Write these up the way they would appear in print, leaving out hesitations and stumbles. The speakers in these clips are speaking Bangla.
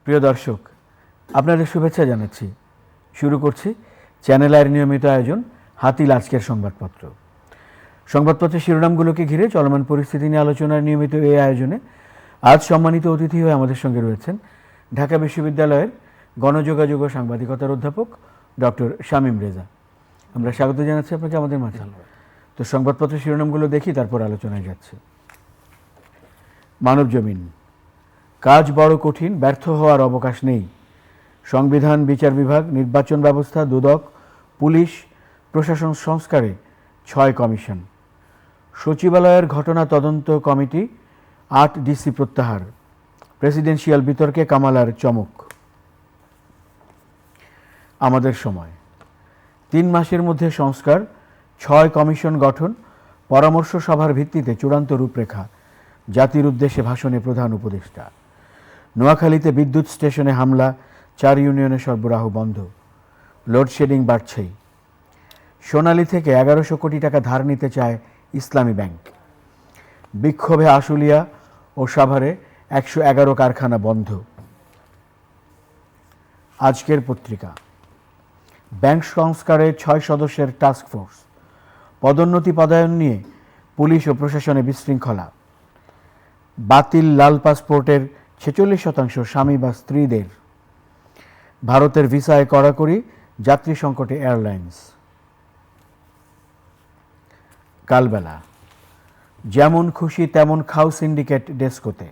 প্রিয় দর্শক, আপনাদের শুভেচ্ছা জানাচ্ছি। শুরু করছি চ্যানেল আইয়ের নিয়মিত আয়োজন হাতিল আজকের সংবাদপত্র। সংবাদপত্রের শিরোনামগুলোকে ঘিরে চলমান পরিস্থিতি নিয়ে আলোচনার নিয়মিত এই আয়োজনে আজ সম্মানিত অতিথি হয়ে আমাদের সঙ্গে রয়েছেন ঢাকা বিশ্ববিদ্যালয়ের গণযোগাযোগ ও সাংবাদিকতার অধ্যাপক ডক্টর শামীম রেজা। আমরা স্বাগত জানাচ্ছি আপনাকে আমাদের মাঝে। তো সংবাদপত্রের শিরোনামগুলো দেখি, তারপর আলোচনায় যাচ্ছে। মানবজমিন, কাজ বড় কঠিন, ব্যর্থ হওয়ার অবকাশ নেই। সংবিধান, বিচার বিভাগ, নির্বাচন ব্যবস্থা, দুদক, পুলিশ, প্রশাসন সংস্কারে 6 কমিশন। সচিবালয়ের ঘটনা তদন্ত কমিটি, 8 ডিসি প্রত্যাহার। প্রেসিডেন্সিয়াল বিতর্কে কামালার চমক। আমাদের সময়, 3 মাসের মধ্যে সংস্কার, 6 কমিশন গঠন, পরামর্শ সভার ভিত্তিতে চূড়ান্ত রূপরেখা। জাতির উদ্দেশ্যে ভাষণে প্রধান উপদেষ্টা। নোয়াখালীতে বিদ্যুৎ স্টেশনে হামলা, 4 ইউনিয়নে সরবরাহ বন্ধ। লোডশেডিং বাড়ছেই। সোনালী থেকে 1100 কোটি টাকা ধার নিতে চায় ইসলামী ব্যাংক। বিক্ষোভে আশুলিয়া ও সাভারে 111 কারখানা বন্ধ। আজকের পত্রিকা, ব্যাংক সংস্কারে 6 সদস্যের টাস্কফোর্স। পদোন্নতি পদায়ন নিয়ে পুলিশ ও প্রশাসনে বিশৃঙ্খলা। বাতিল লাল পাসপোর্টের 46% স্বামী বা স্ত্রীদের। ভারতের ভিসায় কড়াকড়ি, যাত্রী সংকটে এয়ারলাইন্স। কালবেলা, যেমন খুশি তেমন খাও সিন্ডিকেট ডেস্কোতে।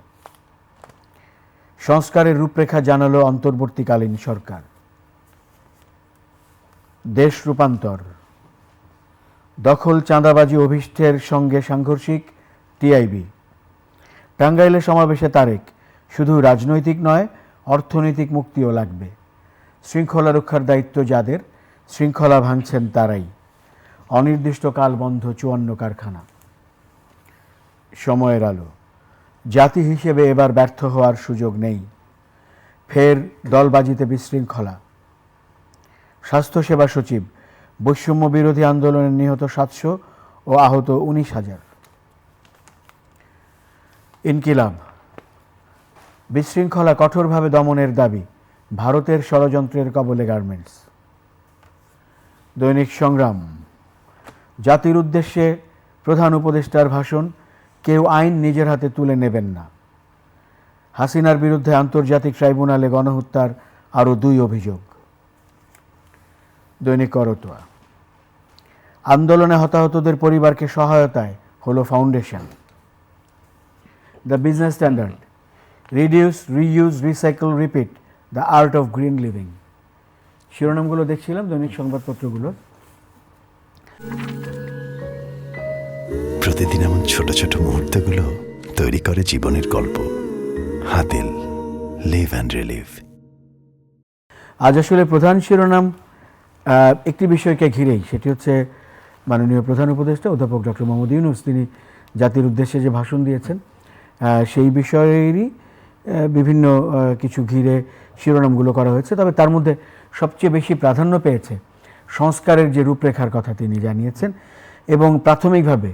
সংস্কারের রূপরেখা জানালো অন্তর্বর্তীকালীন সরকার। দেশ রূপান্তর, দখল চাঁদাবাজি অভিষ্টের সঙ্গে সাংঘর্ষিক টিআইবি। টাঙ্গাইলে সমাবেশে তারেক, শুধু রাজনৈতিক নয় অর্থনৈতিক মুক্তিও লাগবে। শৃঙ্খলা রক্ষার দায়িত্ব যাদের, শৃঙ্খলা ভাঙছেন তারাই। অনির্দিষ্টকাল বন্ধ 54 কারখানা। সময়ের আলো, জাতি হিসেবে এবার ব্যর্থ হওয়ার সুযোগ নেই। ফের দলবাজিতে বিশৃঙ্খলা। স্বাস্থ্যসেবা সচিব, বৈষম্য বিরোধী আন্দোলনে নিহত 700 ও আহত 19,000। ইনকিলাব, বিশৃঙ্খলা কঠোরভাবে দমনের দাবি, ভারতের ষড়যন্ত্রের কবলে গার্মেন্টস। দৈনিক সংগ্রাম, জাতির উদ্দেশ্যে প্রধান উপদেষ্টার ভাষণ, কেউ আইন নিজের হাতে তুলে নেবেন না। হাসিনার বিরুদ্ধে আন্তর্জাতিক ট্রাইব্যুনালে গণহত্যার আরও 2 অভিযোগ। দৈনিক করতোয়া, আন্দোলনে হতাহতদের পরিবারকে সহায়তায় হলো foundation. The Business Standard, reduce, reuse, recycle, repeat, the art of green living. শিরোনামগুলো দেখছিলাম দৈনিক সংবাদপত্রগুলো। প্রতিদিন এমন ছোট ছোট মুহূর্তগুলো তৈরি করে জীবনের গল্প। Hatil, live and relieve. আজ আসলে প্রধান শিরোনাম একটি বিষয়কে ঘিরেই, সেটি হচ্ছে মাননীয় প্রধান উপদেষ্টা অধ্যাপক ডক্টর মোহাম্মদ ইউনূস, তিনি জাতির উদ্দেশ্যে যে ভাষণ দিয়েছেন সেই বিষয়েরই বিভিন্ন কিছু ঘিরে শিরোনামগুলো করা হয়েছে। তবে তার মধ্যে সবচেয়ে বেশি প্রাধান্য পেয়েছে সংস্কারের যে রূপরেখার কথা তিনি জানিয়েছেন, এবং প্রাথমিকভাবে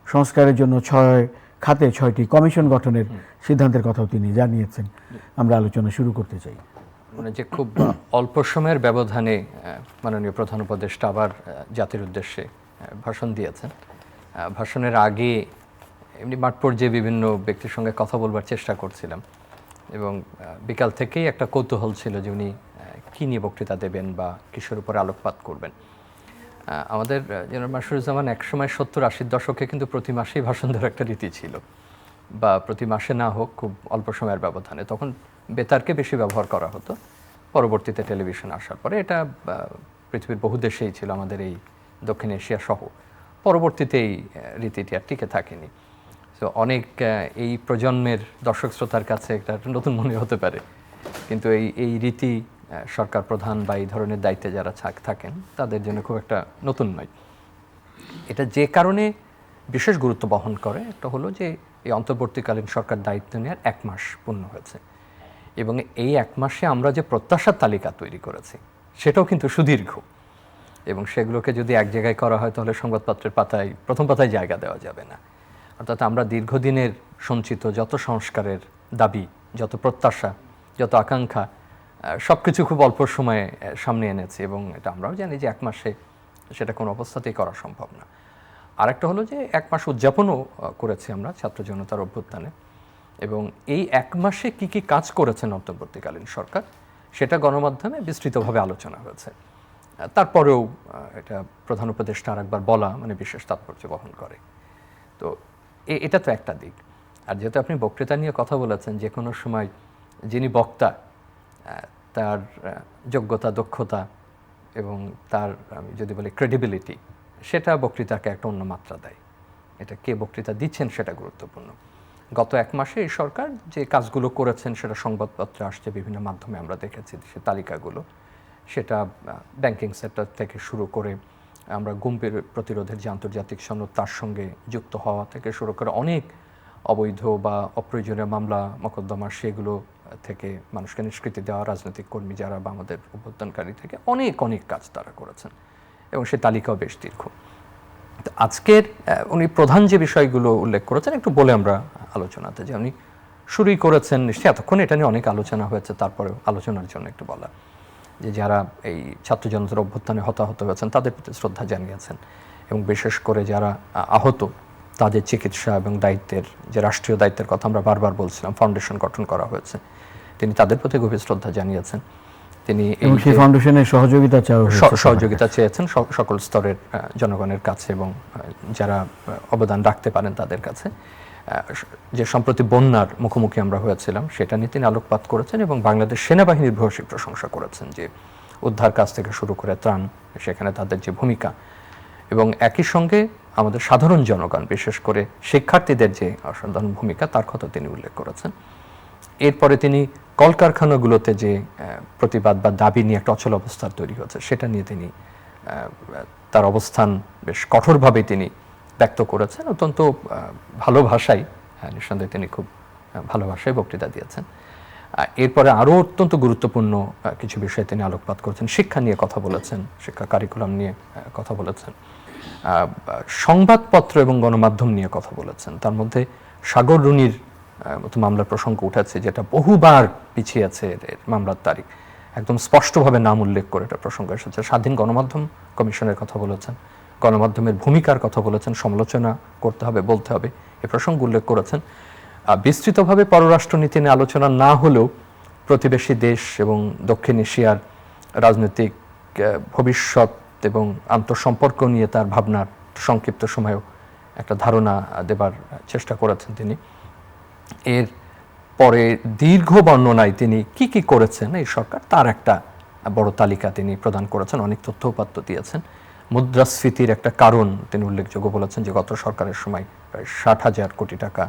সংস্কারের জন্য 6 খাতে 6টি কমিশন গঠনের সিদ্ধান্তের কথাও তিনি জানিয়েছেন। আমরা আলোচনা শুরু করতে চাই। মানে যে খুব অল্প সময়ের ব্যবধানে মাননীয় প্রধান উপদেষ্টা আবার জাতির উদ্দেশ্যে ভাষণ দিয়েছেন। ভাষণের আগে এমনি মাঠ পর্যায়ে বিভিন্ন ব্যক্তির সঙ্গে কথা বলবার চেষ্টা করছিলাম, এবং বিকাল থেকেই একটা কৌতূহল ছিল যে উনি কী নিয়ে বক্তৃতা দেবেন বা কিসের উপরে আলোকপাত করবেন। আমাদের জেনারেল মাসুরুজ্জামান একসময় 70-80 দশকে কিন্তু প্রতি মাসেই ভাষণ দেওয়ার একটা রীতি ছিল, বা প্রতি মাসে না হোক খুব অল্প সময়ের ব্যবধানে। তখন বেতারকে বেশি ব্যবহার করা হতো। পরবর্তীতে টেলিভিশন আসার পরে এটা পৃথিবীর বহু দেশেই ছিল, আমাদের এই দক্ষিণ এশিয়া সহ। পরবর্তীতে এই রীতিটি আর টিকে থাকেনি। তো অনেক এই প্রজন্মের দর্শক শ্রোতার কাছে একটা নতুন মনে হতে পারে, কিন্তু এই রীতি সরকার প্রধান বা এই ধরনের দায়িত্বে যারা থাকেন তাদের জন্য খুব একটা নতুন নয়। এটা যে কারণে বিশেষ গুরুত্ব বহন করে, একটা হলো যে এই অন্তর্বর্তীকালীন সরকার দায়িত্ব নেওয়ার 1 মাস পূর্ণ হয়েছে, এবং এই 1 মাসে আমরা যে প্রত্যাশার তালিকা তৈরি করেছি সেটাও কিন্তু সুদীর্ঘ, এবং সেগুলোকে যদি এক জায়গায় করা হয় তাহলে সংবাদপত্রের পাতায় প্রথম পাতায় জায়গা দেওয়া যাবে না। অর্থাৎ আমরা দীর্ঘদিনের সঞ্চিত যত সংস্কারের দাবি, যত প্রত্যাশা, যত আকাঙ্ক্ষা সব কিছু খুব অল্প সময়ে সামনে এনেছি, এবং এটা আমরাও জানি যে 1 মাসে সেটা কোনো অবস্থাতেই করা সম্ভব না। আরেকটা হলো যে 1 মাস উদযাপনও করেছি আমরা ছাত্র জনতার অভ্যুত্থানে, এবং এই 1 মাসে কি কি কাজ করেছেন অন্তর্বর্তীকালীন সরকার সেটা গণমাধ্যমে বিস্তৃতভাবে আলোচনা হয়েছে। তারপরেও এটা প্রধান উপদেষ্টা আরেকবার বলা মানে বিশেষ তাৎপর্য বহন করে। তো এটা তো একটা দিক। আর যেহেতু আপনি বক্তৃতা নিয়ে কথা বলেছেন, যে কোনো সময় যিনি বক্তা তার যোগ্যতা, দক্ষতা এবং তার আমি যদি বলি ক্রেডিবিলিটি, সেটা বক্তৃতাকে একটা অন্য মাত্রা দেয়। এটা কে বক্তৃতা দিচ্ছেন সেটা গুরুত্বপূর্ণ। গত 1 মাসে এই সরকার যে কাজগুলো করেছেন সেটা সংবাদপত্রে আসছে, বিভিন্ন মাধ্যমে আমরা দেখেছি সে তালিকাগুলো। সেটা ব্যাংকিং সেক্টর থেকে শুরু করে আমরা গুম প্রতিরোধের যে আন্তর্জাতিক সনদ তার সঙ্গে যুক্ত হওয়া থেকে শুরু করে অনেক অবৈধ বা অপ্রয়োজনীয় মামলা মোকদ্দমা সেগুলো থেকে মানুষকে নিষ্কৃতি দেওয়া, রাজনৈতিক কর্মী যারা বা আমাদের অভ্যুত্থানকারী থেকে অনেক অনেক কাজ তারা করেছেন, এবং সে তালিকাও বেশ দীর্ঘ। তো আজকের উনি প্রধান যে বিষয়গুলো উল্লেখ করেছেন একটু বলে আমরা আলোচনাতে, যে উনি শুরুই করেছেন, নিশ্চয়ই এতক্ষণ এটা নিয়ে অনেক আলোচনা হয়েছে, তারপরেও আলোচনার জন্য একটু বলা, যে যারা এই ছাত্র জনতার অভ্যুত্থানে হতাহত হয়েছেন তাদের প্রতি শ্রদ্ধা জানিয়েছেন, এবং বিশেষ করে যারা আহত তাদের চিকিৎসা এবং দায়িত্বের যে রাষ্ট্রীয় দায়িত্বের কথা আমরা বারবার বলছিলাম, ফাউন্ডেশন গঠন করা হয়েছে, তিনি তাদের প্রতি গভীর শ্রদ্ধা জানিয়েছেন। তিনি সেই ফাউন্ডেশনের সহযোগিতা চেয়েছেন সকল স্তরের জনগণের কাছে এবং যারা অবদান রাখতে পারেন তাদের কাছে। যে সম্প্রতি বন্যার মুখোমুখি আমরা হয়েছিলাম সেটা নিয়ে তিনি আলোকপাত করেছেন, এবং বাংলাদেশ সেনাবাহিনীর ভূয়সী প্রশংসা করেছেন, যে উদ্ধার কাজ থেকে শুরু করে ত্রাণ, সেখানে তাদের যে ভূমিকা, এবং একই সঙ্গে আমাদের সাধারণ জনগণ বিশেষ করে শিক্ষার্থীদের যে অসাধারণ ভূমিকা তার কথা তিনি উল্লেখ করেছেন। এরপরে তিনি কলকারখানাগুলোতে যে প্রতিবাদ বা দাবি নিয়ে একটা অচল অবস্থার তৈরি হয়েছে সেটা নিয়ে তিনি তার অবস্থান বেশ কঠোরভাবে তিনি ব্যক্ত করেছেন, অত্যন্ত ভালো ভাষায়, নিঃসন্দেহে তিনি খুব ভালো ভাষায় বক্তৃতা দিয়েছেন। এরপরে আরও অত্যন্ত গুরুত্বপূর্ণ কিছু বিষয়ে তিনি আলোকপাত করেছেন, শিক্ষা নিয়ে কথা বলেছেন, শিক্ষা কারিকুলাম নিয়ে কথা বলেছেন, সংবাদপত্র এবং গণমাধ্যম নিয়ে কথা বলেছেন। তার মধ্যে সাগর রুনির মতো মামলার প্রসঙ্গ উঠেছে, যেটা বহুবার পিছিয়ে আছে মামলার তারিখ, একদম স্পষ্টভাবে নাম উল্লেখ করে এটা প্রসঙ্গ এসেছে। স্বাধীন গণমাধ্যম কমিশনের কথা বলেছেন, গণমাধ্যমের ভূমিকার কথা বলেছেন, সমালোচনা করতে হবে, বলতে হবে, এ প্রসঙ্গ উল্লেখ করেছেন। বিস্তৃতভাবে পররাষ্ট্রনীতি নিয়ে আলোচনা না হলেও প্রতিবেশী দেশ এবং দক্ষিণ এশিয়ার রাজনৈতিক ভবিষ্যৎ এবং আন্তঃসম্পর্ক নিয়ে তার ভাবনার সংক্ষিপ্ত সময়েও একটা ধারণা দেবার চেষ্টা করেছেন তিনি। এর পরে দীর্ঘ বর্ণনায় তিনি কি কি করেছেন এই সরকার তার একটা বড় তালিকা তিনি প্রদান করেছেন, অনেক তথ্য উপাত্ত দিয়েছেন। মুদ্রাস্ফীতির একটা কারণ তিনি উল্লেখযোগ্য বলেছেন, যে গত সরকারের সময় প্রায় 60,000 কোটি টাকা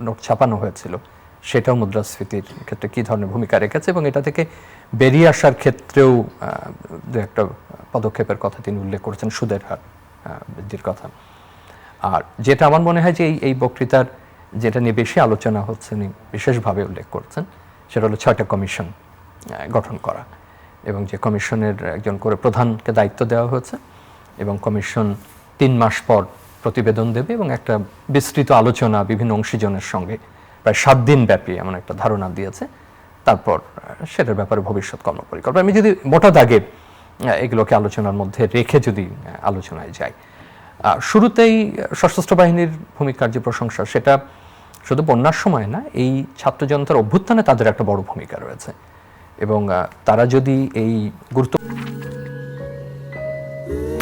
নোট ছাপানো হয়েছিল, সেটাও মুদ্রাস্ফীতির ক্ষেত্রে কী ধরনের ভূমিকা রেখেছে, এবং এটা থেকে বেরিয়ে আসার ক্ষেত্রেও দু একটা পদক্ষেপের কথা তিনি উল্লেখ করেছেন, সুদের হার বৃদ্ধির কথা। আর যেটা আমার মনে হয় যে এই বক্তৃতার যেটা নিয়ে বেশি আলোচনা হচ্ছে উনি বিশেষভাবে উল্লেখ করছেন, সেটা হলো 6টা কমিশন গঠন করা, এবং যে কমিশনের একজন করে প্রধানকে দায়িত্ব দেওয়া হয়েছে, এবং কমিশন 3 মাস পর প্রতিবেদন দেবে, এবং একটা বিস্তৃত আলোচনা বিভিন্ন অংশীজনের সঙ্গে প্রায় 7 দিন ব্যাপী এমন একটা ধারণা দিয়েছে। তারপর সেটার ব্যাপারে ভবিষ্যৎ কর্মপরিকল্পনা, আমি যদি মোটা দাগে এগুলোকে আলোচনার মধ্যে রেখে যদি আলোচনায় যাই, শুরুতেই সশস্ত্র বাহিনীর ভূমিকার যে প্রশংসা, সেটা শুধু বন্যার সময় না, এই ছাত্র জনতার অভ্যুত্থানে তাদের একটা বড় ভূমিকা রয়েছে, এবং তারা যদি এই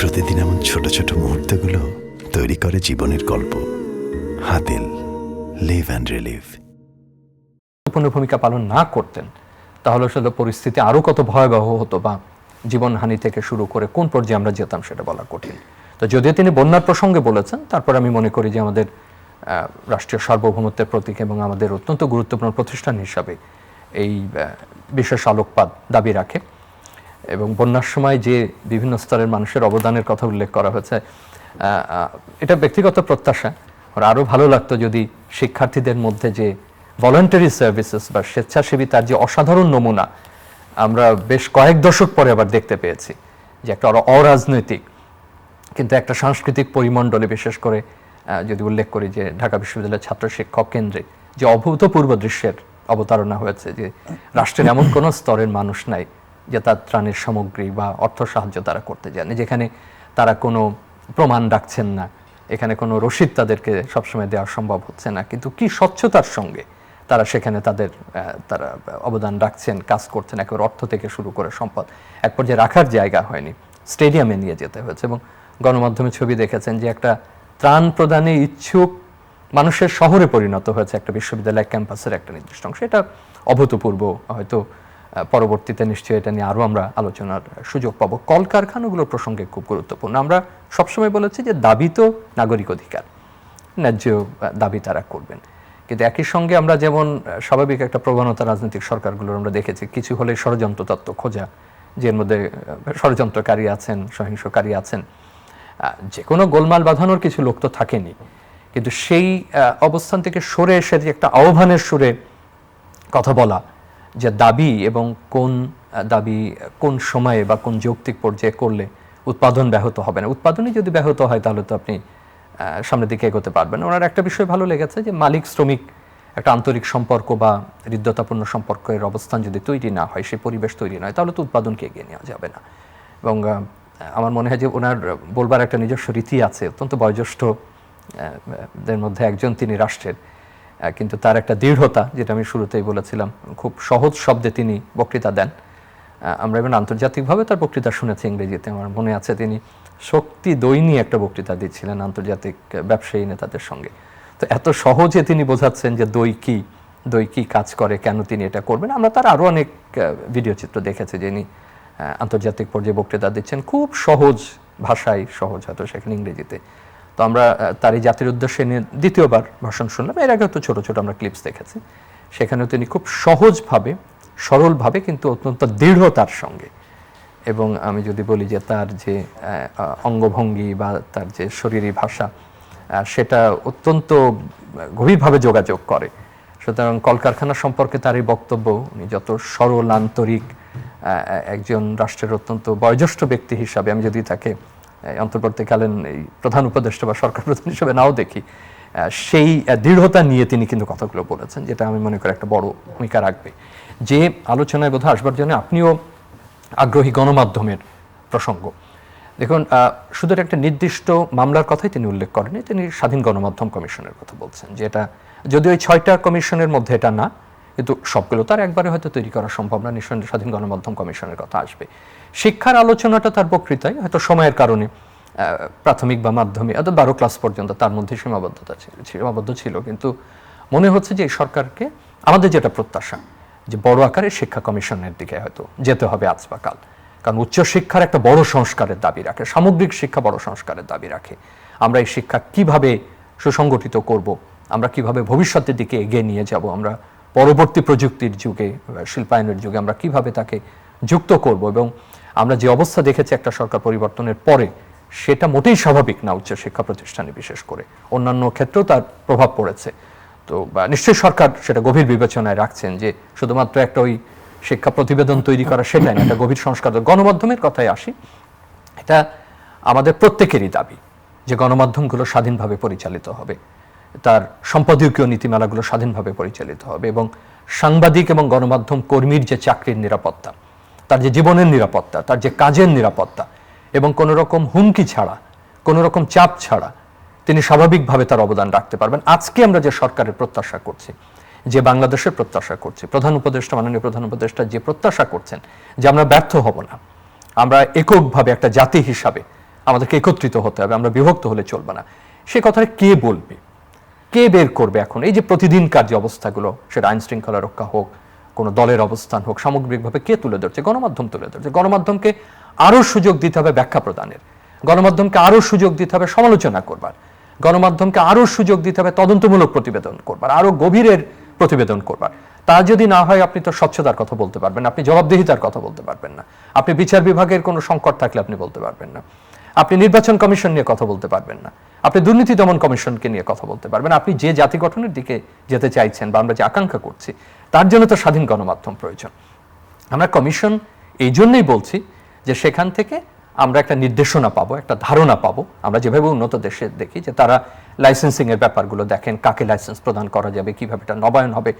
প্রতিদিন এমন ছোট ছোট মুহূর্তগুলো তৈরি করে জীবনের গল্প। Hatil, live and relieve. গুরুত্বপূর্ণ ভূমিকা পালন না করতেন তাহলে আসলে পরিস্থিতি আরও কত ভয়াবহ হতো, বা জীবনহানি থেকে শুরু করে কোন পর্যায়ে আমরা যেতাম সেটা বলা কঠিন। তো যদিও তিনি বন্যার প্রসঙ্গে বলেছেন, তারপর আমি মনে করি যে আমাদের রাষ্ট্রীয় সার্বভৌমত্বের প্রতীক এবং আমাদের অত্যন্ত গুরুত্বপূর্ণ প্রতিষ্ঠান হিসাবে এই বিশেষ আলোকপাত দাবি রাখে। এবং বন্যার সময় যে বিভিন্ন স্তরের মানুষের অবদানের কথা উল্লেখ করা হয়েছে, এটা ব্যক্তিগত প্রত্যাশা, আরও ভালো লাগতো যদি শিক্ষার্থীদের মধ্যে যে ভলান্টারি সার্ভিসেস বা স্বেচ্ছাসেবী তার যে অসাধারণ নমুনা আমরা বেশ কয়েক দশক পরে আবার দেখতে পেয়েছি, যে একটা অরাজনৈতিক কিন্তু একটা সাংস্কৃতিক পরিমণ্ডলে, বিশেষ করে যদি উল্লেখ করি যে ঢাকা বিশ্ববিদ্যালয়ের ছাত্র শিক্ষক কেন্দ্রে যে অভূতপূর্ব দৃশ্যের অবতারণা হয়েছে যে রাষ্ট্রের এমন কোনো স্তরের মানুষ নাই যে তার ত্রাণের সামগ্রী বা অর্থ সাহায্য তারা করতে যায়নি, যেখানে তারা কোনো প্রমাণ রাখছেন না, এখানে কোনো রসিদ তাদেরকে সবসময় দেওয়া সম্ভব হচ্ছে না, কিন্তু কি স্বচ্ছতার সঙ্গে তারা সেখানে তারা অবদান রাখছেন, কাজ করছেন, একেবারে অর্থ থেকে শুরু করে সম্পদ এক পর্যায়ে রাখার জায়গা হয়নি, স্টেডিয়ামে নিয়ে যেতে হয়েছে। এবং গণমাধ্যমে ছবি দেখেছেন যে একটা ত্রাণ প্রদানে ইচ্ছুক মানুষের শহরে পরিণত হয়েছে একটা বিশ্ববিদ্যালয় ক্যাম্পাসের একটা নির্দিষ্ট অংশ। এটা অভূতপূর্ব, হয়তো পরবর্তীতে নিশ্চয়ই এটা নিয়ে আরও আমরা আলোচনার সুযোগ পাবো। কলকারখানাগুলোর প্রসঙ্গে খুব গুরুত্বপূর্ণ। আমরা সবসময় বলেছি যে দাবি তো নাগরিক অধিকার, ন্যায্য দাবি তারা করবেন, কিন্তু একই সঙ্গে আমরা যেমন স্বাভাবিক একটা প্রবণতা রাজনৈতিক সরকারগুলোর আমরা দেখেছি, কিছু হলে ষড়যন্ত্র তত্ত্ব খোঁজা, যে এর মধ্যে ষড়যন্ত্রকারী আছেন, সহিংসকারী আছেন, যে কোনো গোলমাল বাঁধানোর কিছু লোক তো থাকেনি, কিন্তু সেই অবস্থান থেকে সরে এসে যে একটা আহ্বানের সুরে কথা বলা, যে দাবি এবং কোন দাবি কোন সময়ে বা কোন যৌক্তিক পর্যায়ে করলে উৎপাদন ব্যাহত হবে না, উৎপাদনই যদি ব্যাহত হয় তাহলে তো আপনি সামনের দিকে এগোতে পারবেন। ওনার একটা বিষয় ভালো লেগেছে যে মালিক শ্রমিক একটা আন্তরিক সম্পর্ক বা হৃদ্যতাপূর্ণ সম্পর্কের অবস্থান যদি তৈরি না হয়, সেই পরিবেশ তৈরি নয়, তাহলে তো উৎপাদনকে এগিয়ে নেওয়া যাবে না। এবং আমার মনে হয় যে ওনার বলবার একটা নিজস্ব রীতি আছে, অত্যন্ত বয়োজ্যেষ্ঠ দের মধ্যে একজন তিনি রাষ্ট্রের, কিন্তু তার একটা দৃঢ়তা, যেটা আমি শুরুতেই বলেছিলাম, খুব সহজ শব্দে তিনি বক্তৃতা দেন। আমরা এবং আন্তর্জাতিকভাবে তার বক্তৃতা শুনেছি ইংরেজিতে। আমার মনে আছে তিনি শক্তি দই নিয়ে একটা বক্তৃতা দিচ্ছিলেন আন্তর্জাতিক ব্যবসায়ী নেতাদের সঙ্গে। তো এত সহজে তিনি বোঝাচ্ছেন যে দই কি কাজ করে, কেন তিনি এটা করবেন। আমরা তার আরও অনেক ভিডিও চিত্র দেখেছি, যিনি আন্তর্জাতিক পর্যায়ে বক্তৃতা দিচ্ছেন খুব সহজ ভাষায়, সহজ হয়তো সেখানে ইংরেজিতে। তো আমরা তার এই জাতির উদ্দেশ্যে নিয়ে দ্বিতীয়বার ভাষণ শুনলাম। এর আগে তো ছোট ছোট আমরা ক্লিপস দেখেছি, সেখানেও তিনি খুব সহজভাবে, সরলভাবে, কিন্তু অত্যন্ত দৃঢ়তার সঙ্গে, এবং আমি যদি বলি যে তার যে অঙ্গভঙ্গি বা তার যে শরীরী ভাষা, সেটা অত্যন্ত গভীরভাবে যোগাযোগ করে। সুতরাং কলকারখানা সম্পর্কে তার এই বক্তব্য, উনি যত সরল, আন্তরিক একজন রাষ্ট্রের অত্যন্ত বয়োজ্যেষ্ঠ ব্যক্তি হিসাবে, আমি যদি তাকে অন্তর্বর্তীকালীন এই প্রধান উপদেষ্টা বা সরকার প্রধান হিসেবে নাও দেখি, সেই দৃঢ়তা নিয়ে তিনি কিন্তু কথাগুলো বলেছেন, যেটা আমি মনে করি একটা বড় ভূমিকা রাখবে। যে আলোচনায় বোধহয় আসবার জন্য আপনিও আগ্রহী, গণমাধ্যমের প্রসঙ্গ। দেখুন, শুধু একটা নির্দিষ্ট মামলার কথাই তিনি উল্লেখ করেনি, তিনি স্বাধীন গণমাধ্যম কমিশনের কথা বলছেন, যেটা যদিও ওই 6টা কমিশনের মধ্যে এটা না, কিন্তু সবগুলো তার একবারে হয়তো তৈরি করা সম্ভব না, নিঃসন্দেহে স্বাধীন গণমাধ্যম কমিশনের কথা আসবে। শিক্ষার আলোচনাটা তার বক্তৃতায় হয়তো সময়ের কারণে প্রাথমিক বা মাধ্যমিক, অর্থাৎ 12 ক্লাস পর্যন্ত তার মধ্যে সীমাবদ্ধ ছিল, কিন্তু মনে হচ্ছে যে এই সরকারকে আমাদের যেটা প্রত্যাশা, যে বড় আকারের শিক্ষা কমিশনের দিকে হয়তো যেতে হবে আজ বা কাল। কারণ উচ্চশিক্ষার একটা বড় সংস্কারের দাবি রাখে, সামগ্রিক শিক্ষা বড় সংস্কারের দাবি রাখে। আমরা এই শিক্ষা কিভাবে সুসংগঠিত করব, আমরা কিভাবে ভবিষ্যতের দিকে এগিয়ে নিয়ে যাব, আমরা পরবর্তী প্রযুক্তির যুগে, শিল্পায়নের যুগে আমরা কিভাবে তাকে যুক্ত করব, এবং আমরা যে অবস্থা দেখেছি একটা সরকার পরিবর্তনের পরে, সেটা মোটেই স্বাভাবিক না উচ্চশিক্ষা প্রতিষ্ঠানে, বিশেষ করে অন্যান্য ক্ষেত্রেও তার প্রভাব পড়েছে। তো নিশ্চয়ই সরকার সেটা গভীর বিবেচনায় রাখছেন, যে শুধুমাত্র একটা ওই শিক্ষা প্রতিবেদন তৈরি করা সেটাই না, একটা গভীর সংস্কার। গণমাধ্যমের কথায় আসি, এটা আমাদের প্রত্যেকেরই দাবি যে গণমাধ্যমগুলো স্বাধীনভাবে পরিচালিত হবে, তার সম্পাদকীয় নীতিমালাগুলো স্বাধীনভাবে পরিচালিত হবে, এবং সাংবাদিক এবং গণমাধ্যম কর্মীর যে চাকরির নিরাপত্তা, তার যে জীবনের নিরাপত্তা, তার যে কাজের নিরাপত্তা, এবং কোনো রকম হুমকি ছাড়া, কোনো রকম চাপ ছাড়া তিনি স্বাভাবিকভাবে তার অবদান রাখতে পারবেন। আজকে আমরা যে সরকারের প্রত্যাশা করছি, যে বাংলাদেশের প্রত্যাশা করছি, প্রধান উপদেষ্টা, মাননীয় প্রধান উপদেষ্টা যে প্রত্যাশা করছেন যে আমরা ব্যর্থ হব না, আমরা এককভাবে একটা জাতি হিসাবে আমাদেরকে একত্রিত হতে হবে, আমরা বিভক্ত হলে চলবে না, সে কথাটা কে বলবে, কে বের করবে? এখন এই যে প্রতিদিনকার যে অবস্থাগুলো, সেটা আইন শৃঙ্খলা রক্ষা হোক, কোনো দলের অবস্থান হোক, সামগ্রিকভাবে কে তুলে ধরছে? গণমাধ্যম তুলে ধরছে। গণমাধ্যমকে আরও সুযোগ দিতে হবে ব্যাখ্যা প্রদানের, গণমাধ্যমকে আরও সুযোগ দিতে হবে সমালোচনা করবার, গণমাধ্যমকে আরও সুযোগ দিতে হবে তদন্তমূলক প্রতিবেদন করবার, আরও গভীরের প্রতিবেদন করবার। তা যদি না হয়, আপনি তো স্বচ্ছতার কথা বলতে পারবেন না, আপনি জবাবদিহিতার কথা বলতে পারবেন না, আপনি বিচার বিভাগের কোনো সংকট থাকলে আপনি বলতে পারবেন না, আপনি নির্বাচন কমিশন নিয়ে কথা বলতে পারবেন না, আপনি দুর্নীতি দমন কমিশনকে নিয়ে কথা বলতে পারবেন। আপনি যে জাতি গঠনের দিকে যেতে চাইছেন বা আমরা যে আকাঙ্ক্ষা করছি, তার জন্য তো স্বাধীন গণমাধ্যম প্রয়োজন। আমরা কমিশন এই জন্যই বলছি যে সেখান থেকে আমরা একটা নির্দেশনা পাবো, একটা ধারণা পাবো। আমরা যেভাবে উন্নত দেশে দেখি যে তারা লাইসেন্সিং এর ব্যাপারগুলো দেখেন, কাকে লাইসেন্স প্রদান করা যাবে, কিভাবে এটা নবায়ন হবে,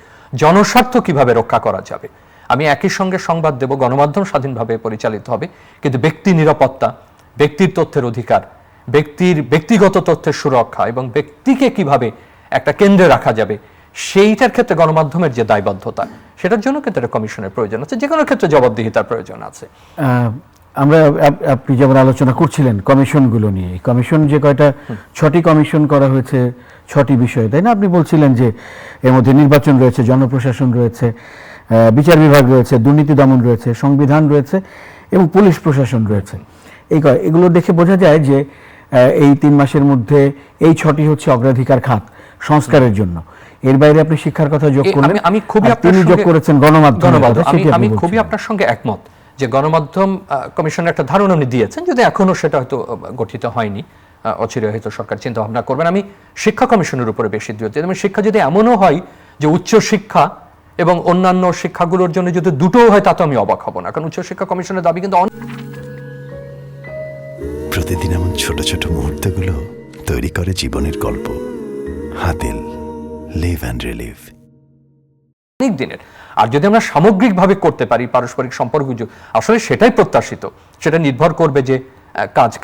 জনস্বার্থ কিভাবে রক্ষা করা যাবে। আমি একই সঙ্গে সংবাদ দেব, গণমাধ্যম স্বাধীনভাবে পরিচালিত হবে, কিন্তু ব্যক্তি নিরাপত্তা, ব্যক্তির তথ্যের অধিকার, ব্যক্তির ব্যক্তিগত তথ্যের সুরক্ষা এবং ব্যক্তিকে কিভাবে একটা কেন্দ্রে রাখা যাবে, সেইটার ক্ষেত্রে গণমাধ্যমের যে দায়বদ্ধতা, সেটার জন্য কিন্তু একটা কমিশনের প্রয়োজন আছে, যে কোনো ক্ষেত্রে জবাবদিহিতার প্রয়োজন আছে। আমরা আপনি যেমন আলোচনা করছিলেন কমিশনগুলো নিয়ে, কমিশন যে কয়টা 6টি কমিশন করা হয়েছে 6টি বিষয়ে, তাই না? আপনি বলছিলেন যে এর মধ্যে নির্বাচন রয়েছে, জনপ্রশাসন রয়েছে, বিচার বিভাগ রয়েছে, দুর্নীতি দমন রয়েছে, সংবিধান রয়েছে এবং পুলিশ প্রশাসন রয়েছে। এগুলো দেখে বোঝা যায় যে এই 3 মাসের মধ্যে এই 6টি হচ্ছে অগ্রাধিকার খাত সংস্কারের জন্য। এর বাইরে আপনি শিক্ষার কথা যোগ করলেন, আমি খুবই তিনি যোগ করেছেন গণমাধ্যম। আমি খুবই আপনার সঙ্গে একমত যে গণমাধ্যম কমিশনের একটা ধারণা উনি দিয়েছেন, যদি এখনো সেটা হয়তো গঠিত হয়নি, অচিরে হয়তো সরকার চিন্তা ভাবনা করবেন। আমি শিক্ষা কমিশনের উপরে বেশি জোর দিই। শিক্ষা যদি এমনও হয় যে উচ্চ শিক্ষা এবং অন্যান্য শিক্ষাগুলোর জন্য যদি দুটোও হয়, তাতে আমি অবাক হব না, কারণ উচ্চ শিক্ষা কমিশনের দাবি কিন্তু প্রতিদিন এমন ছোট ছোট মুহূর্তগুলো তৈরি করে জীবনের গল্প। Hatil, live and relieve. অনেক দিনের। আর যদি আমরা সামগ্রিকভাবে করতে পারি পারস্পরিক সম্পর্ক, আসলে সেটাই প্রত্যাশিত। সেটা নির্ভর করবে যে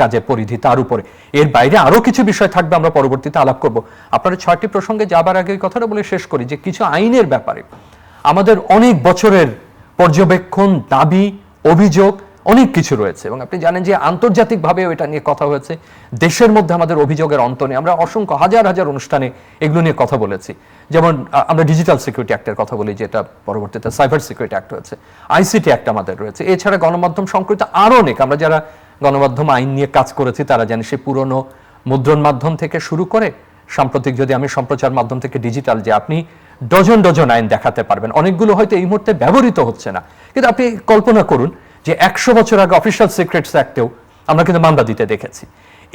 কাজের পরিধি, তার উপরে। এর বাইরে আরো কিছু বিষয় থাকবে, আমরা পরবর্তীতে আলাপ করব। আপনার 6টি প্রসঙ্গে যাবার আগে কথাটা বলে শেষ করি যে কিছু আইনের ব্যাপারে আমাদের অনেক বছরের পর্যবেক্ষণ, দাবি, অভিযোগ অনেক কিছু রয়েছে, এবং আপনি জানেন যে আন্তর্জাতিকভাবেও এটা নিয়ে কথা হয়েছে। দেশের মধ্যে আমাদের অভিযোগের অন্ত নেই। আমরা অসংখ্য হাজার হাজার অনুষ্ঠানে এগুলো নিয়ে কথা বলেছি। যেমন আমরা ডিজিটাল সিকিউরিটি অ্যাক্টের কথা বলি, যেটা পরবর্তীতে সাইবার সিকিউরিটি অ্যাক্ট হয়েছে, আইসিটি অ্যাক্ট আমাদের রয়েছে। এছাড়া গণমাধ্যম সংক্রান্ত আরো অনেক, আমরা যারা গণমাধ্যম আইন নিয়ে কাজ করেছি তারা জানি, সে পুরনো মুদ্রণ মাধ্যম থেকে শুরু করে সাম্প্রতিক যদি আমি সম্প্রচার মাধ্যম থেকে ডিজিটাল, যে আপনি ডজন ডজন আইন দেখাতে পারবেন। অনেকগুলো হয়তো এই মুহূর্তে ব্যবহৃত হচ্ছে না, কিন্তু আপনি কল্পনা করুন যে 100 বছর আগে অফিশিয়াল সিক্রেটস অ্যাক্টেও আমরা কিন্তু মামলা দিতে দেখেছি।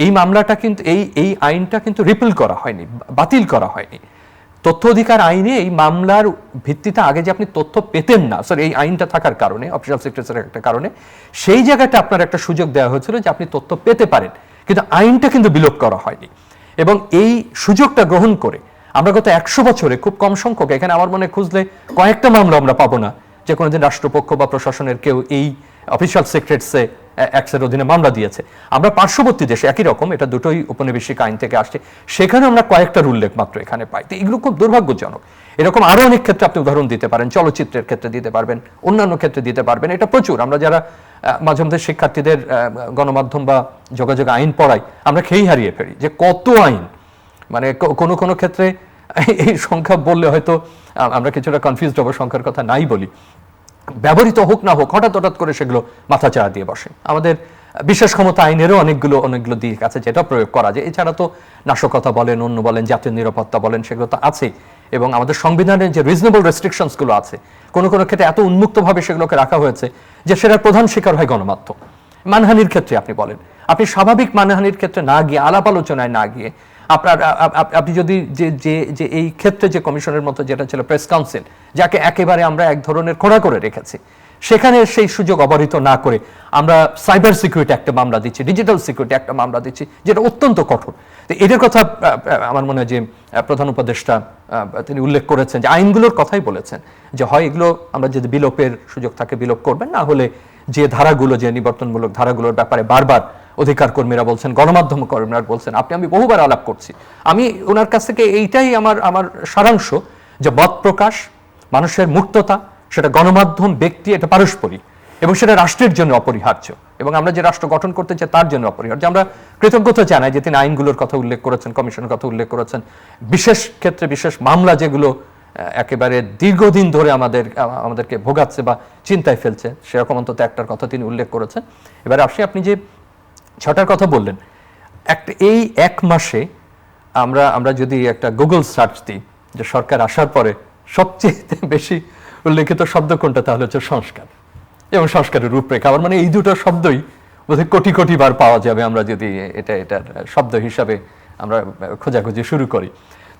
এই মামলাটা কিন্তু এই আইনটা কিন্তু রিপিল করা হয়নি, বাতিল করা হয়নি। তথ্য অধিকার আইনে এই মামলার ভিত্তিতে আগে যে আপনি তথ্য পেতেন না, স্যার, এই আইনটা থাকার কারণে, অফিশিয়াল সিক্রেটসের একটা কারণে, সেই জায়গাটা আপনার একটা সুযোগ দেওয়া হয়েছিল যে আপনি তথ্য পেতে পারেন, কিন্তু আইনটা কিন্তু বিলোপ করা হয়নি। এবং এই সুযোগটা গ্রহণ করে আমরা গত 100 বছরে খুব কম সংখ্যক, এখানে আমার মনে খুঁজলে কয়েকটা মামলা আমরা পাবো না যে কোনোদিন রাষ্ট্রপক্ষ বা প্রশাসনের কেউ এই অফিশিয়াল সিক্রেটসে অ্যাক্টের অধীনে মামলা দিয়েছে। আমরা পার্শ্ববর্তী দেশে একই রকম, এটা দুটোই উপনিবেশিক আইন থেকে আসছে, সেখানে আমরা কয়েকটার উল্লেখ মাত্র এখানে পাই। তো এগুলো খুব দুর্ভাগ্যজনক। এরকম আরো অনেক ক্ষেত্রে আপনি উদাহরণ দিতে পারেন, চলচ্চিত্রের ক্ষেত্রে দিতে পারবেন, অন্যান্য ক্ষেত্রে দিতে পারবেন। এটা প্রচুর। আমরা যারা মাঝে মধ্যে শিক্ষার্থীদের গণমাধ্যম বা যোগাযোগ আইন পড়াই, আমরা খেই হারিয়ে ফেলি যে কত আইন, মানে কোনো কোনো ক্ষেত্রে এই সংখ্যা বললে হয়তো আমরা কিছুটা কনফিউজড হবো, সংখ্যার কথা নাই বলি। ব্যবহৃত হোক না হোক, হঠাৎ হঠাৎ করে সেগুলো মাথাচাড়া দিয়ে বসে। আমাদের বিশেষ ক্ষমতা আইনেরও অনেকগুলো দিক আছে যেটা প্রয়োগ করা যায়। এছাড়া তো নাশকতা বলেন, অন্য বলেন, জাতীয় নিরাপত্তা বলেন, সেগুলো তো আছেই। এবং আমাদের সংবিধানের যে রিজনেবল রেস্ট্রিকশনসগুলো আছে, কোনো কোনো ক্ষেত্রে এত উন্মুক্তভাবে সেগুলোকে রাখা হয়েছে যে সেটার প্রধান শিকার হয় গণমাধ্যম। মানহানির ক্ষেত্রে আপনি বলেন, আপনি স্বাভাবিক মানহানির ক্ষেত্রে না গিয়ে, আলাপ আলোচনায় না গিয়ে, আপনি যদি যে এই ক্ষেত্রে যে কমিশনের মতো যেটা ছিল প্রেস কাউন্সিল, যাকে একেবারে আমরা এক ধরনের খোঁড়া করে রেখেছি, সেখানে সেই সুযোগ অবহিত না করে আমরা সাইবার সিকিউরিটি একটা মামলা দিচ্ছি, ডিজিটাল সিকিউরিটি একটা মামলা দিচ্ছি, যেটা অত্যন্ত কঠোর। তো এদের কথা আমার মনে হয় যে প্রধান উপদেষ্টা তিনি উল্লেখ করেছেন, যে আইনগুলোর কথাই বলেছেন যে হয় এগুলো আমরা যদি বিলোপের সুযোগ থাকে বিলোপ করবেন, না হলে যে ধারাগুলো, যে নিবর্তনমূলক ধারাগুলোর ব্যাপারে বারবার অধিকার কর্মীরা বলছেন, গণমাধ্যম কর্মীরা বলছেন, আমি বহুবার আলাপ করছি, আমি ওনার কাছ থেকে এইটাই আমার সারাংশ, যে মত প্রকাশ, মানুষের মুক্ততা, সেটা গণমাধ্যম, ব্যক্তি, এটা পারস্পরিক, এবং সেটা রাষ্ট্রের জন্য অপরিহার্য, এবং আমরা যে রাষ্ট্র গঠন করতে চাই তার জন্য অপরিহার্য। আমরা কৃতজ্ঞতা জানাই যে তিনি আইনগুলোর কথা উল্লেখ করেছেন, কমিশনের কথা উল্লেখ করেছেন, বিশেষ ক্ষেত্রে বিশেষ মামলা যেগুলো একেবারে দীর্ঘদিন ধরে আমাদেরকে ভোগাচ্ছে বা চিন্তায় ফেলছে, সেরকম অন্তত একটার কথা তিনি উল্লেখ করেছেন। এবারে আপনি যে 6টার কথা বললেন, এই 1 মাসে আমরা যদি একটা গুগল সার্চ দিই যে সরকার আসার পরে সবচেয়ে বেশি উল্লেখিত শব্দ কোনটা, তাহলে হচ্ছে সংস্কার এবং সংস্কারের রূপরেখা। আমার মানে এই দুটো শব্দই বোধহয় কোটি কোটি বার পাওয়া যাবে আমরা যদি এটার শব্দ হিসাবে আমরা খোঁজাখুঁজি শুরু করি।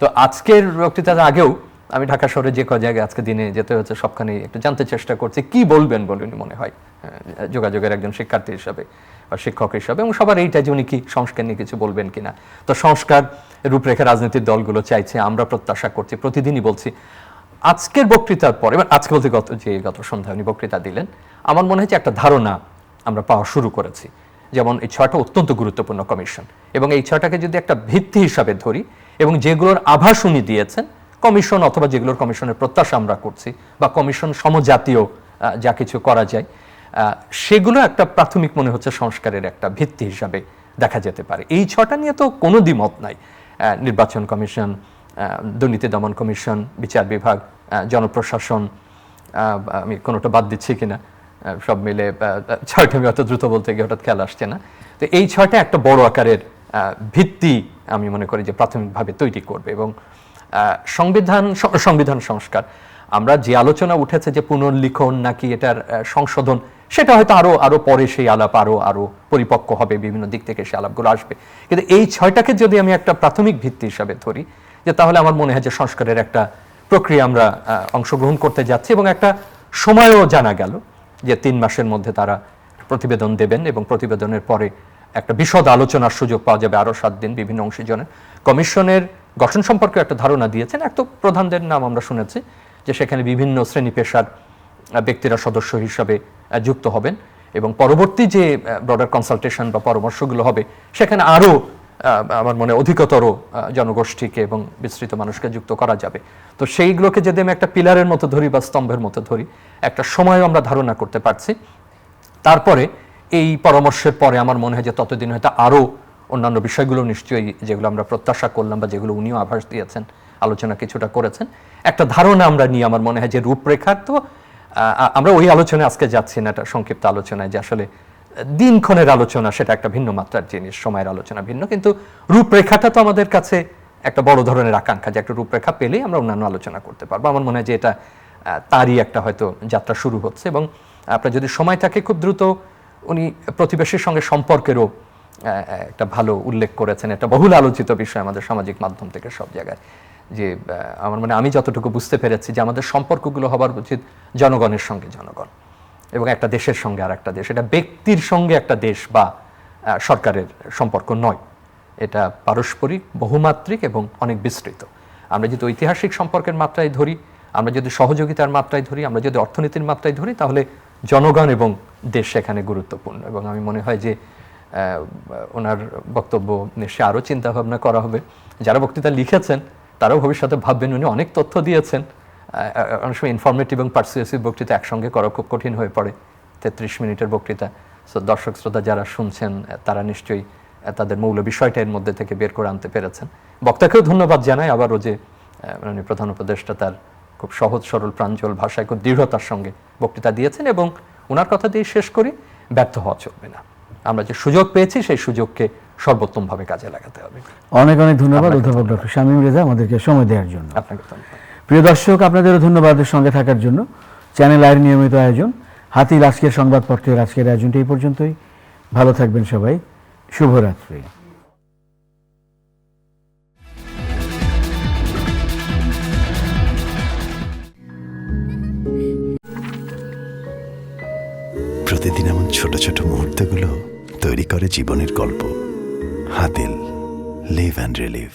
তো আজকের বক্তৃতার আগেও আমি ঢাকা শহরে যে কয় জায়গায় আজকে দিনে যেতে হচ্ছে, সবখানে একটু জানতে চেষ্টা করছি কি বলবেন বলে মনে হয়। যোগাযোগের একজন শিক্ষার্থী হিসাবে বা শিক্ষক হিসাবে, এবং সবার এইটা যে উনি কি সংস্কার নিয়ে কিছু বলবেন কিনা। তো সংস্কার রূপরেখা রাজনৈতিক দলগুলো চাইছে, আমরা প্রত্যাশা করছি, প্রতিদিনই বলছি। আজকের বক্তৃতার পরে, আজকে বলতে গত সন্ধ্যায় উনি বক্তৃতা দিলেন, আমার মনে হচ্ছে একটা ধারণা আমরা পাওয়া শুরু করেছি। যেমন এই 6টা অত্যন্ত গুরুত্বপূর্ণ কমিশন, এবং এই 6টাকে যদি একটা ভিত্তি হিসাবে ধরি এবং যেগুলোর আভাস উনি দিয়েছেন কমিশন, অথবা যেগুলোর কমিশনের প্রত্যাশা আমরা করছি, বা কমিশন সমজাতীয় যা কিছু করা যায়, সেগুলো একটা প্রাথমিক মনে হচ্ছে সংস্কারের একটা ভিত্তি হিসাবে দেখা যেতে পারে। এই 6টা নিয়ে তো কোনো দ্বিমত নাই। নির্বাচন কমিশন, দুর্নীতি দমন কমিশন, বিচার বিভাগ, জনপ্রশাসন, আমি কোনোটা বাদ দিচ্ছি কিনা, সব মিলে 6টা আমি অত দ্রুত বলতে গিয়ে হঠাৎ খেয়াল আসছে না। তো এই 6টা একটা বড় আকারের ভিত্তি আমি মনে করি যে প্রাথমিকভাবে তৈরি করবে। এবং সংবিধান সংস্কার, আমরা যে আলোচনা উঠেছে যে পুনর্লিখন নাকি এটার সংশোধন, সেটা হয়তো আরো পরে সেই আলাপ আরো পরিপক্ক হবে, বিভিন্ন দিক থেকে সেই আলাপগুলো আসবে। কিন্তু এই 6টাকে যদি আমি একটা প্রাথমিক ভিত্তি হিসাবে ধরি, যে তাহলে আমার মনে হয় যে সংস্কারের একটা প্রক্রিয়া আমরা অংশগ্রহণ করতে যাচ্ছি, এবং একটা সময়ও জানা গেল যে 3 মাসের মধ্যে তারা প্রতিবেদন দেবেন, এবং প্রতিবেদনের পরে একটা বিশদ আলোচনার সুযোগ পাওয়া যাবে আরো 7 দিন বিভিন্ন অংশীজনের। কমিশনের গঠন সম্পর্কে একটা ধারণা দিয়েছেন, এক তো প্রধানদের নাম আমরা শুনেছি যে সেখানে বিভিন্ন শ্রেণী পেশার ব্যক্তিরা সদস্য হিসাবে যুক্ত হবেন, এবং পরবর্তী যে ব্রডার কনসালটেশন বা পরামর্শগুলো হবে সেখানে আরো আমার মনে অধিকতর জনগোষ্ঠীকে এবং বিস্তৃত মানুষকে যুক্ত করা যাবে। তো সেইগুলোকে যদি আমি একটা পিলারের মতো ধরি বা স্তম্ভের মতো ধরি, একটা সময়ও আমরা ধারণা করতে পারছি। তারপরে এই পরামর্শের পরে আমার মনে হয় যে ততদিন হয়তো আরো অন্যান্য বিষয়গুলো নিশ্চয়ই, যেগুলো আমরা প্রত্যাশা করলাম বা যেগুলো উনিও আভাস দিয়েছেন, আলোচনা কিছুটা করেছেন, একটা ধারণা আমরা নিয়ে আমার মনে হয় যে রূপরেখার তো আমরা ওই আলোচনায় আজকে যাচ্ছি না, একটা সংক্ষিপ্ত আলোচনায়, যে আসলে দিনক্ষণের আলোচনা সেটা একটা ভিন্ন মাত্রার জিনিস, সময়ের আলোচনা ভিন্ন, কিন্তু রূপরেখাটা তো আমাদের কাছে একটা বড় ধরনের আকাঙ্ক্ষা, যে একটা রূপরেখা পেলেই আমরা অন্যান্য আলোচনা করতে পারবো। আমার মনে হয় যে এটা তারই একটা হয়তো যাত্রা শুরু হচ্ছে। এবং আপনার যদি সময় থাকে, খুব দ্রুত উনি প্রতিবেশীর সঙ্গে সম্পর্কেরও একটা ভালো উল্লেখ করেছেন, একটা বহুল আলোচিত বিষয় আমাদের সামাজিক মাধ্যম থেকে সব জায়গায়, যে আমার মানে আমি যতটুকু বুঝতে পেরেছি যে আমাদের সম্পর্কগুলো হবার উচিত জনগণের সঙ্গে জনগণ, এবং একটা দেশের সঙ্গে আর একটা দেশ, এটা ব্যক্তির সঙ্গে একটা দেশ বা সরকারের সম্পর্ক নয়, এটা পারস্পরিক, বহুমাত্রিক এবং অনেক বিস্তৃত। আমরা যদি ঐতিহাসিক সম্পর্কের মাত্রায় ধরি, আমরা যদি সহযোগিতার মাত্রায় ধরি, আমরা যদি অর্থনীতির মাত্রায় ধরি, তাহলে জনগণ এবং দেশ সেখানে গুরুত্বপূর্ণ। এবং আমি মনে হয় যে ওনার বক্তব্য নিশ্চয়ই আরও চিন্তা ভাবনা করা হবে। যারা বক্তৃতা লিখেছেন তারাও ভবিষ্যতে ভাববেন, উনি অনেক তথ্য দিয়েছেন। অনেক সময় ইনফরমেটিভ এবং পারসুয়েসিভ বক্তৃতা একসঙ্গে করা খুব কঠিন হয়ে পড়ে, 33 মিনিটের বক্তৃতা। সো দর্শক শ্রোতা যারা শুনছেন তারা নিশ্চয়ই তাদের মৌল বিষয়টা এর মধ্যে থেকে বের করে আনতে পেরেছেন। বক্তাকেও ধন্যবাদ জানাই আবারও যে মাননীয় প্রধান উপদেষ্টা তার খুব সহজ সরল প্রাঞ্জল ভাষায় খুব দৃঢ়তার সঙ্গে বক্তৃতা দিয়েছেন। এবং ওনার কথা দিয়ে শেষ করি, ব্যর্থ হওয়া চলবে না। আমরা যে সুযোগ পেয়েছি সেই সুযোগকে সর্বোত্তমভাবে কাজে লাগাতে হবে। অনেক অনেক ধন্যবাদ অধ্যাপক ডক্টর শামীম রেজা আমাদেরকে সময় দেওয়ার জন্য। আপনাকে ধন্যবাদ। প্রিয় দর্শক, আপনাদেরও ধন্যবাদ সঙ্গে থাকার জন্য। চ্যানেল আইয়ের নিয়মিত আয়োজন হাতির আজকের সংবাদপত্রের আজকের আয়োজনটা এই পর্যন্তই। ভালো থাকবেন সবাই, শুভরাত্রি। প্রতিদিন এমন ছোট ছোট মুহূর্তগুলো তৈরি করে জীবনের গল্প। Hatil, live and relieve.